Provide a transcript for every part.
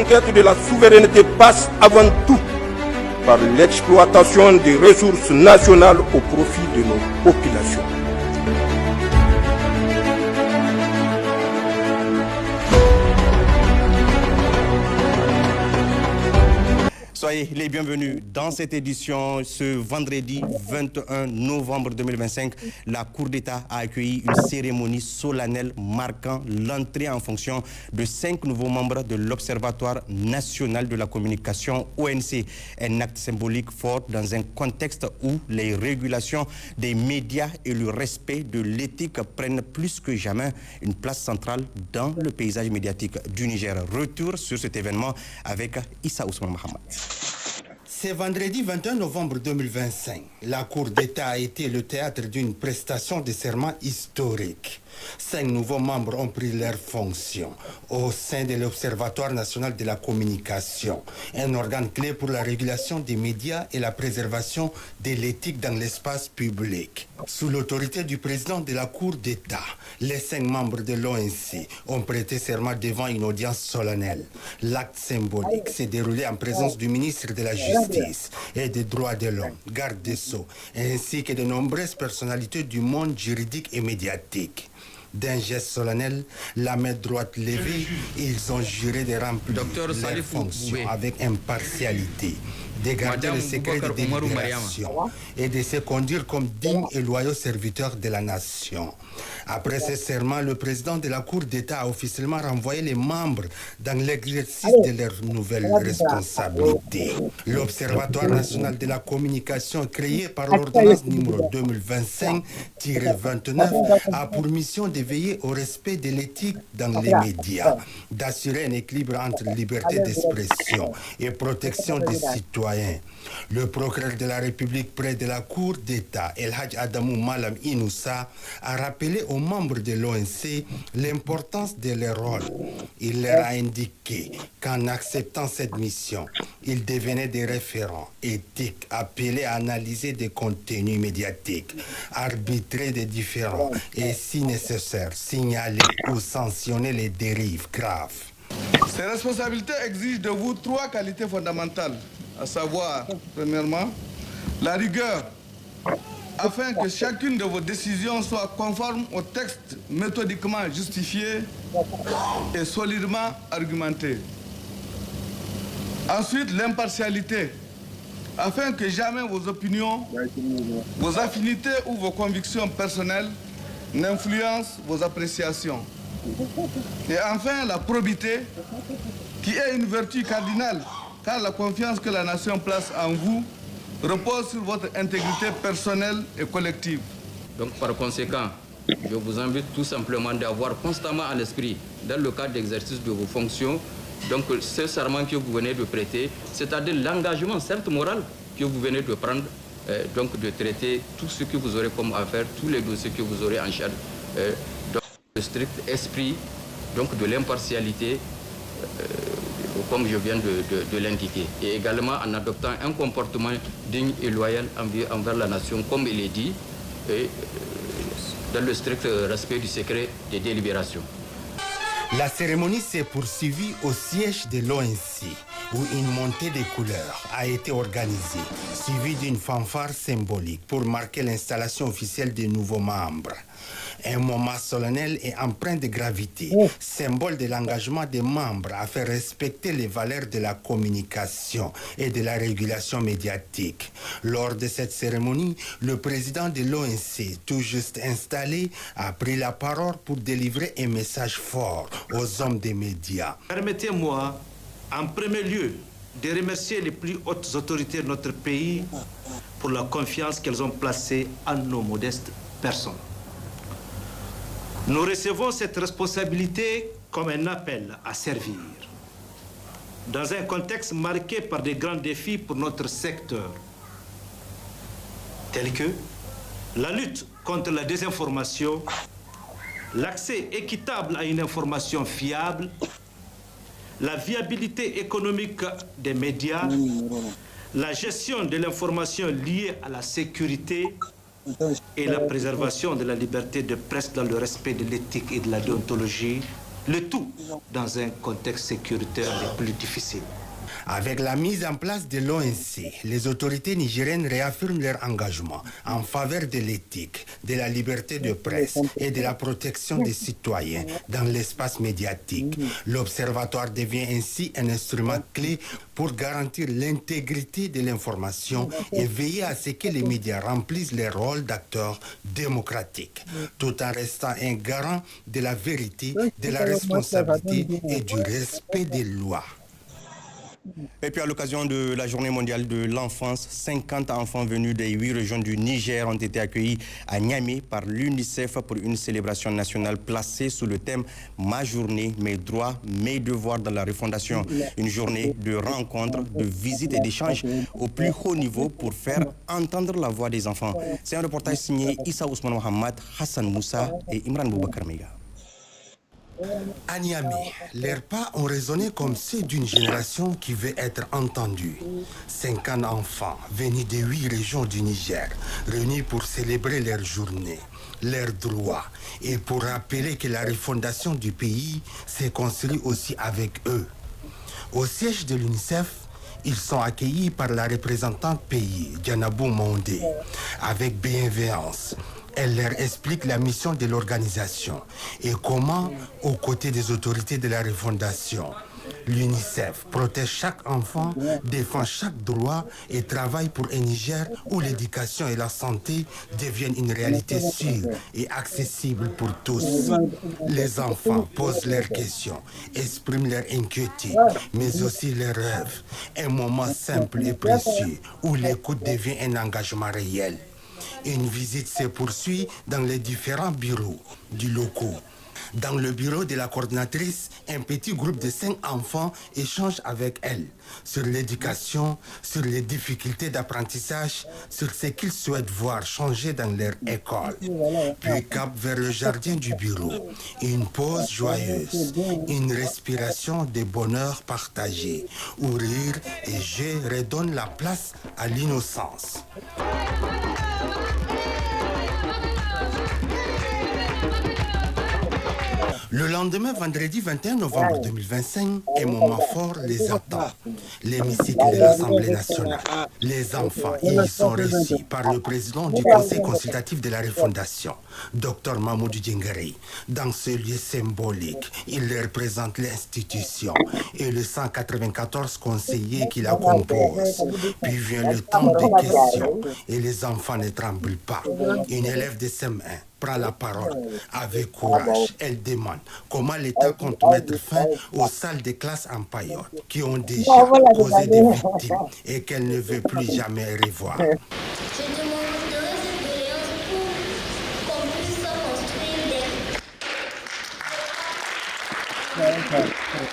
conquête de la souveraineté passe avant tout par l'exploitation des ressources nationales au profit de nos populations. Soyez les bienvenus dans cette édition. Ce vendredi 21 novembre 2025, la Cour d'État a accueilli une cérémonie solennelle marquant l'entrée en fonction de 5 nouveaux membres de l'Observatoire national de la communication ONC. Un acte symbolique fort dans un contexte où les régulations des médias et le respect de l'éthique prennent plus que jamais une place centrale dans le paysage médiatique du Niger. Retour sur cet événement avec Issa Ousmane Mohamed. C'est vendredi 21 novembre 2025. La Cour d'État a été le théâtre d'une prestation de serment historique. 5 nouveaux membres ont pris leurs fonctions au sein de l'Observatoire national de la communication, un organe clé pour la régulation des médias et la préservation de l'éthique dans l'espace public. Sous l'autorité du président de la Cour d'État, les 5 membres de l'ONC ont prêté serment devant une audience solennelle. L'acte symbolique s'est déroulé en présence du ministre de la Justice et des Droits de l'Homme, garde des Sceaux, ainsi que de nombreuses personnalités du monde juridique et médiatique. D'un geste solennel, la main droite levée, ils ont juré de remplir leurs fonctions avec impartialité, de garder le secret de délibération et de se conduire comme dignes et loyaux serviteurs de la nation. Après ce serment, le président de la Cour d'État a officiellement renvoyé les membres dans l'exercice de leurs nouvelles responsabilités. L'Observatoire national de la communication, créé par l'ordonnance numéro 2025-29, a pour mission de veiller au respect de l'éthique dans les médias, d'assurer un équilibre entre liberté d'expression et protection des citoyens. Le procureur de la République près de la Cour d'État, El Hadj Adamou Malam Inoussa, a rappelé aux membres de l'ONC l'importance de leur rôle. Il leur a indiqué qu'en acceptant cette mission, ils devenaient des référents éthiques appelés à analyser des contenus médiatiques, arbitrer des différends et, si nécessaire, signaler ou sanctionner les dérives graves. Ces responsabilités exigent de vous 3 qualités fondamentales, à savoir, premièrement, la rigueur, afin que chacune de vos décisions soit conforme au texte méthodiquement justifié et solidement argumenté. Ensuite, l'impartialité, afin que jamais vos opinions, vos affinités ou vos convictions personnelles n'influencent vos appréciations. Et enfin, la probité, qui est une vertu cardinale, car la confiance que la nation place en vous repose sur votre intégrité personnelle et collective. Donc par conséquent, je vous invite tout simplement d'avoir constamment à l'esprit, dans le cadre d'exercice de vos fonctions, donc ce serment que vous venez de prêter, c'est-à-dire l'engagement, certes moral, que vous venez de prendre, donc de traiter tout ce que vous aurez comme affaire, tous les dossiers que vous aurez en charge, dans le strict esprit donc de l'impartialité, comme je viens de l'indiquer, et également en adoptant un comportement digne et loyal envers la nation, comme il est dit, et dans le strict respect du secret des délibérations. La cérémonie s'est poursuivie au siège de l'ONC, où une montée des couleurs a été organisée, suivie d'une fanfare symbolique pour marquer l'installation officielle des nouveaux membres. Un moment solennel et empreint de gravité, symbole de l'engagement des membres à faire respecter les valeurs de la communication et de la régulation médiatique. Lors de cette cérémonie, le président de l'ONC, tout juste installé, a pris la parole pour délivrer un message fort aux hommes des médias. Permettez-moi, en premier lieu, de remercier les plus hautes autorités de notre pays pour la confiance qu'elles ont placée en nos modestes personnes. Nous recevons cette responsabilité comme un appel à servir. Dans un contexte marqué par des grands défis pour notre secteur, tels que la lutte contre la désinformation, l'accès équitable à une information fiable, la viabilité économique des médias, la gestion de l'information liée à la sécurité et la préservation de la liberté de presse dans le respect de l'éthique et de la déontologie Le tout dans un contexte sécuritaire le plus difficile. Avec la mise en place de l'ONC, les autorités nigériennes réaffirment leur engagement en faveur de l'éthique, de la liberté de presse et de la protection des citoyens dans l'espace médiatique. L'Observatoire devient ainsi un instrument clé pour garantir l'intégrité de l'information et veiller à ce que les médias remplissent leur rôle d'acteurs démocratiques, tout en restant un garant de la vérité, de la responsabilité et du respect des lois. Et puis à l'occasion de la journée mondiale de l'enfance, 50 enfants venus des 8 régions du Niger ont été accueillis à Niamey par l'UNICEF pour une célébration nationale placée sous le thème « Ma journée, mes droits, mes devoirs dans la refondation ». Une journée de rencontres, de visites et d'échanges au plus haut niveau pour faire entendre la voix des enfants. C'est un reportage signé Issa Ousmane Mohamed, Hassan Moussa et Imran Boubacar Mega. À Niamey, leurs pas ont résonné comme ceux d'une génération qui veut être entendue. 50 enfants venus des 8 régions du Niger, réunis pour célébrer leur journée, leurs droits et pour rappeler que la refondation du pays s'est construite aussi avec eux. Au siège de l'UNICEF, ils sont accueillis par la représentante pays, Dianabou Mondé, avec bienveillance. Elle leur explique la mission de l'organisation et comment, aux côtés des autorités de la refondation, l'UNICEF protège chaque enfant, défend chaque droit et travaille pour un Niger où l'éducation et la santé deviennent une réalité sûre et accessible pour tous. Les enfants posent leurs questions, expriment leurs inquiétudes, mais aussi leurs rêves. Un moment simple et précieux où l'écoute devient un engagement réel. Une visite se poursuit dans les différents bureaux du local. Dans le bureau de la coordinatrice, un petit groupe de 5 enfants échange avec elle sur l'éducation, sur les difficultés d'apprentissage, sur ce qu'ils souhaitent voir changer dans leur école. Puis cap vers le jardin du bureau. Une pause joyeuse, une respiration de bonheur partagé, où rire et jeu redonnent la place à l'innocence. Le lendemain, vendredi 21 novembre 2025, un moment fort les attend. L'hémicycle de l'Assemblée nationale. Les enfants y sont reçus par le président du Conseil consultatif de la refondation, Dr Mamoudou Djingari. Dans ce lieu symbolique, il leur présente l'institution et les 194 conseillers qui la composent. Puis vient le temps des questions et les enfants ne tremblent pas. Une élève de CM1 prend la parole. Avec courage, elle demande comment l'État compte mettre fin aux salles de classe en paillotte qui ont déjà causé des victimes et qu'elle ne veut plus jamais revoir.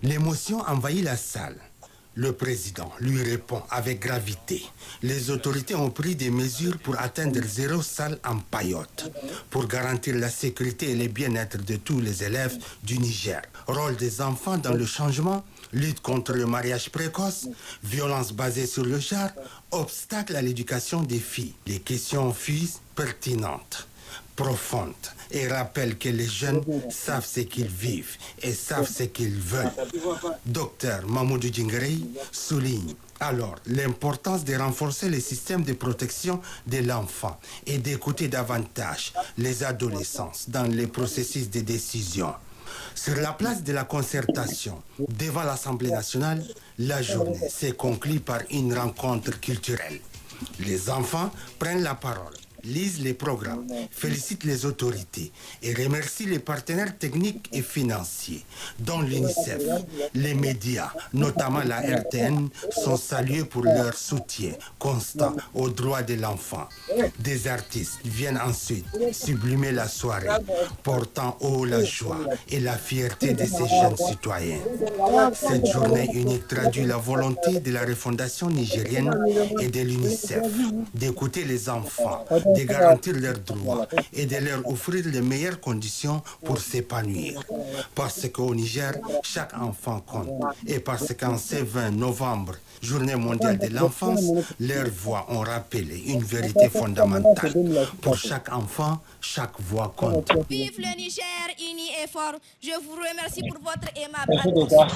L'émotion envahit la salle. Le président lui répond avec gravité. Les autorités ont pris des mesures pour atteindre 0 salle en paillotte, pour garantir la sécurité et le bien-être de tous les élèves du Niger. Rôle des enfants dans le changement, lutte contre le mariage précoce, violence basée sur le genre, obstacle à l'éducation des filles. Les questions fusent pertinentes, profondes, et rappellent que les jeunes savent ce qu'ils vivent et savent ce qu'ils veulent. Docteur Mamoudou Djingari souligne alors l'importance de renforcer les systèmes de protection de l'enfant et d'écouter davantage les adolescents dans les processus de décision. Sur la place de la concertation, devant l'Assemblée nationale, la journée s'est conclue par une rencontre culturelle. Les enfants prennent la parole, lisent les programmes, félicitent les autorités et remercient les partenaires techniques et financiers, dont l'UNICEF. Les médias, notamment la RTN, sont salués pour leur soutien constant aux droits de l'enfant. Des artistes viennent ensuite sublimer la soirée, portant haut la joie et la fierté de ces jeunes citoyens. Cette journée unique traduit la volonté de la refondation nigérienne et de l'UNICEF d'écouter les enfants, de garantir leurs droits et de leur offrir les meilleures conditions pour s'épanouir. Parce qu'au Niger, chaque enfant compte. Et parce qu'en ce 20 novembre, Journée mondiale de l'enfance, leurs voix ont rappelé une vérité fondamentale. Pour chaque enfant, chaque voix compte. Vive le Niger, uni et fort. Je vous remercie pour votre aimable attention.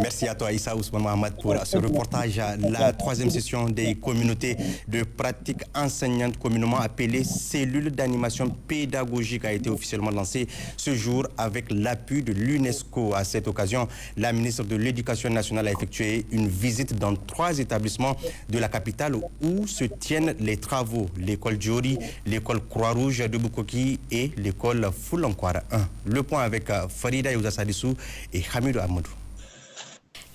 Merci à toi, Issa Ousmane Mohamed, pour ce reportage. La troisième session des communautés de pratique enseignante, communément appelée cellules d'animation pédagogique, a été officiellement lancée ce jour avec l'appui de l'UNESCO. À cette occasion, la ministre de l'Éducation nationale a effectué une visite dans 3 établissements de la capitale où se tiennent les travaux. L'école Diori, l'école Croix-Rouge de Bukoki et l'école Foulankwara 1. Le point avec Farida Youza Sadissou et Hamidou Amadou.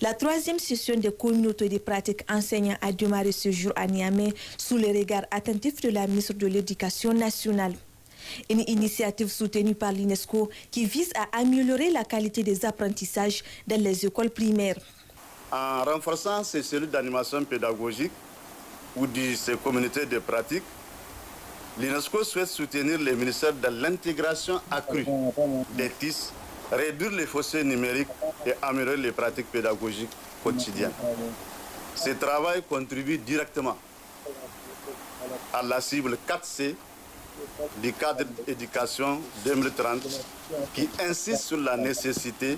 La troisième session des communautés de pratiques enseignants a démarré ce jour à Niamey sous le regard attentif de la ministre de l'Éducation nationale. Une initiative soutenue par l'UNESCO qui vise à améliorer la qualité des apprentissages dans les écoles primaires. En renforçant ces cellules d'animation pédagogique ou ces communautés de pratique, l'UNESCO souhaite soutenir les ministères de l'intégration accrue des TIS, réduire les fossés numériques et améliorer les pratiques pédagogiques quotidiennes. Ce travail contribue directement à la cible 4C du cadre d'éducation 2030 qui insiste sur la nécessité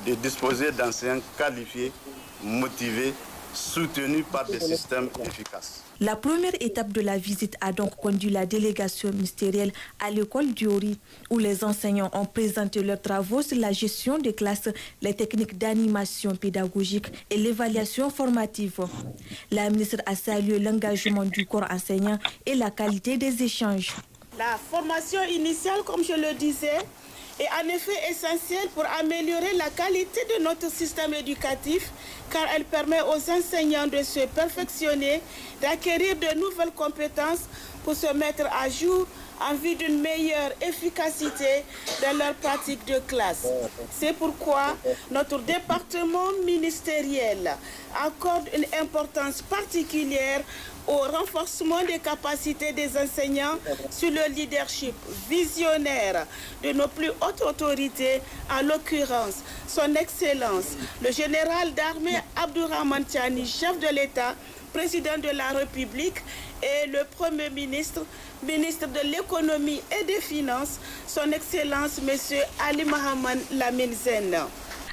de disposer d'enseignants qualifiés, motivés, soutenus par des systèmes efficaces. La première étape de la visite a donc conduit la délégation ministérielle à l'école Diori, où les enseignants ont présenté leurs travaux sur la gestion des classes, les techniques d'animation pédagogique et l'évaluation formative. La ministre a salué l'engagement du corps enseignant et la qualité des échanges. La formation initiale, comme je le disais, est en effet essentielle pour améliorer la qualité de notre système éducatif, car elle permet aux enseignants de se perfectionner, d'acquérir de nouvelles compétences pour se mettre à jour en vue d'une meilleure efficacité dans leur pratique de classe. C'est pourquoi notre département ministériel accorde une importance particulière au renforcement des capacités des enseignants sur le leadership visionnaire de nos plus hautes autorités, en l'occurrence son Excellence, le général d'armée Abdourahmane Tiani, chef de l'État, président de la République, et le Premier ministre, ministre de l'économie et des finances, son Excellence, M. Ali Mohamed Lamine Zen.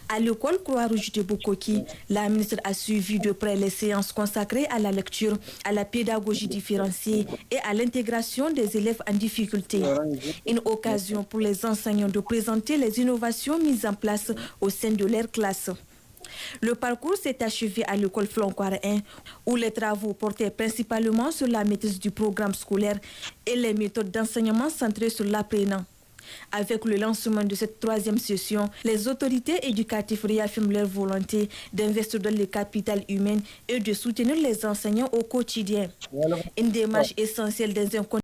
À l'école Croix-Rouge de Bukoki, la ministre a suivi de près les séances consacrées à la lecture, à la pédagogie différenciée et à l'intégration des élèves en difficulté. Une occasion pour les enseignants de présenter les innovations mises en place au sein de leur classe. Le parcours s'est achevé à l'école Foulankwara 1, où les travaux portaient principalement sur la maîtrise du programme scolaire et les méthodes d'enseignement centrées sur l'apprenant. Avec le lancement de cette troisième session, les autorités éducatives réaffirment leur volonté d'investir dans le capital humain et de soutenir les enseignants au quotidien. Une démarche essentielle dans un contexte